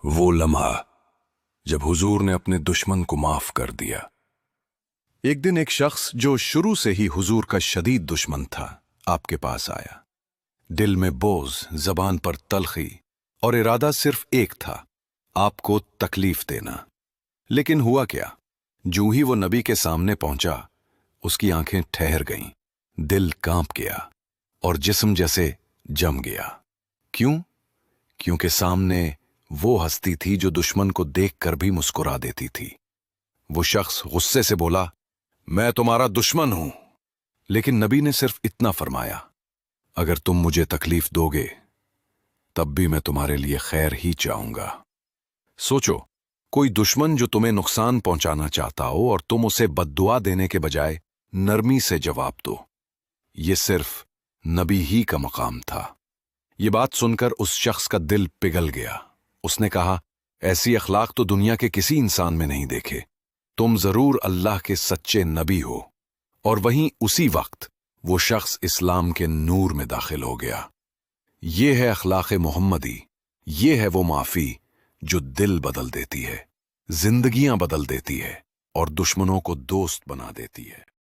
وہ لمحہ جب حضور نے اپنے دشمن کو معاف کر دیا۔ ایک دن ایک شخص جو شروع سے ہی حضور کا شدید دشمن تھا آپ کے پاس آیا۔ دل میں بوجھ، زبان پر تلخی، اور ارادہ صرف ایک تھا، آپ کو تکلیف دینا۔ لیکن ہوا کیا؟ جو ہی وہ نبی کے سامنے پہنچا، اس کی آنکھیں ٹھہر گئیں، دل کانپ گیا اور جسم جیسے جم گیا۔ کیوں؟ کیونکہ سامنے وہ ہستی تھی جو دشمن کو دیکھ کر بھی مسکرا دیتی تھی۔ وہ شخص غصے سے بولا، میں تمہارا دشمن ہوں۔ لیکن نبی نے صرف اتنا فرمایا، اگر تم مجھے تکلیف دو گے تب بھی میں تمہارے لیے خیر ہی چاہوں گا۔ سوچو، کوئی دشمن جو تمہیں نقصان پہنچانا چاہتا ہو اور تم اسے بد دعا دینے کے بجائے نرمی سے جواب دو۔ یہ صرف نبی ہی کا مقام تھا۔ یہ بات سن کر اس شخص کا دل پگھل گیا۔ اس نے کہا، ایسی اخلاق تو دنیا کے کسی انسان میں نہیں دیکھے۔ تم ضرور اللہ کے سچے نبی ہو۔ اور وہیں اسی وقت وہ شخص اسلام کے نور میں داخل ہو گیا۔ یہ ہے اخلاق محمدی، یہ ہے وہ معافی جو دل بدل دیتی ہے، زندگیاں بدل دیتی ہے اور دشمنوں کو دوست بنا دیتی ہے۔